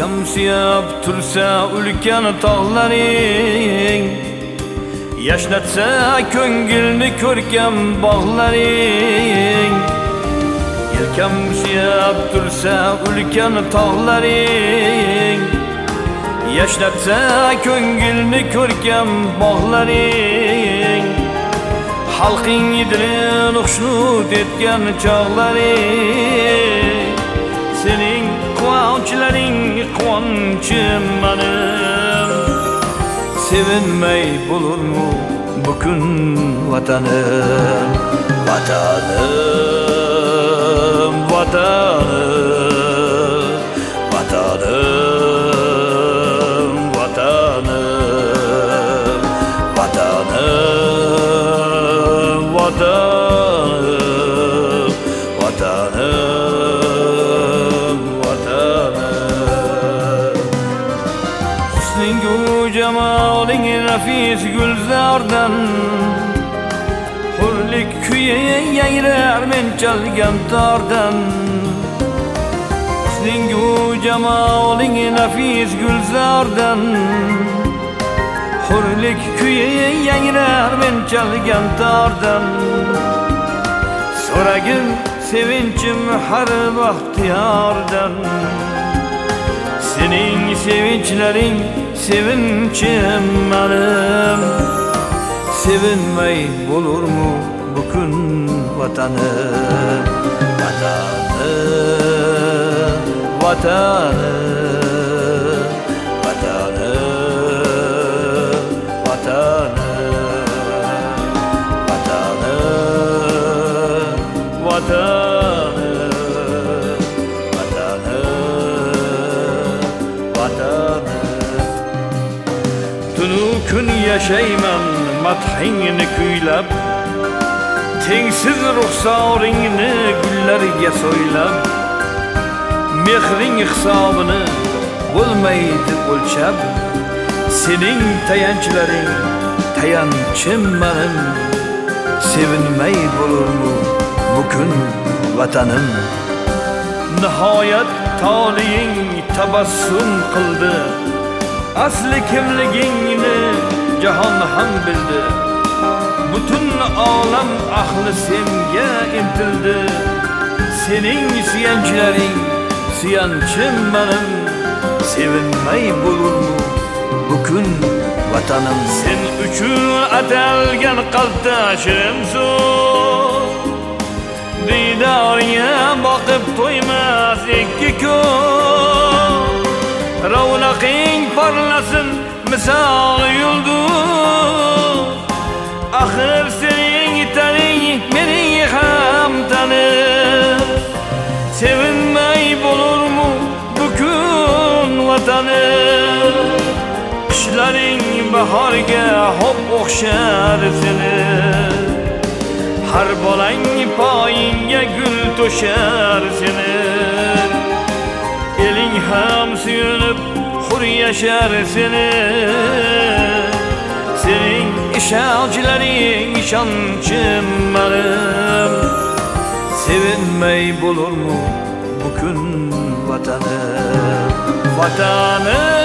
Yelkam suyab tursa ulkan tog'laring, yashnatsa ko'ngilni ko'rkam bog'laring. Yelkam suyab tursa ulkan tog'laring, yashnatsa ko'ngilni ko'rkam bog'laring. Xalqing dilin xushnud etgan chog'laring, sening quvonchlaring quvonchim menim. Sevinmay bo'lurmi bu kun vatanim, vatanim, vatanim, vatanim, vatanim, vatanim, vatanim, vatanim, vatanim. Husningu jamoling nafis gulzordan, hurlik kuyi yayrar men chalgan tordan. Husningu jamoling nafis gulzordan, hurlik kuyi yayrar men chalgan tordan. So'ragin sevinchim har vaqt yordan, sening sevinchlaring sevinchim menim. Sevinmay bo'lurmi bu kun vatanim, vatanim, vatanim, vatanim, vatanim, vatanim, vatanim, vatanim. Tunu kun yaşayman madhingni kuylab, tengsiz ruxsoringni gullarga so'ylab. Mehring hisobini bo'lmaydi o'lchab, sening tayanchlaring tayanchim menim. Sevinmay bo'lurmi bu kun vatanim. Nihoyat taliying tabassum qildi, asli kimligingni jahon ham bildi. Butun olam ahli senga intildi. Sening suyanchlaring suyanchim menim. Sevinmay bo'lurmi bu kun vatanim. Sen uchun atalgan qalbdashimsan, diydoriga boqib to'ymas ikki kun. Ravnaqing parlasin misol yulduz, axir sening taning mening ham tanim. Sevinmay bo'lurmi bu kun vatanim. Qishlaring bahorga hop o'xshar seni, har bolang poyingga gul to'shar seni. Eling ham suyunib hur yashar seni, sening ishonchilaring ishonchim menim. Sevinmay bo'lurmi bu kun vatanim, vatanim.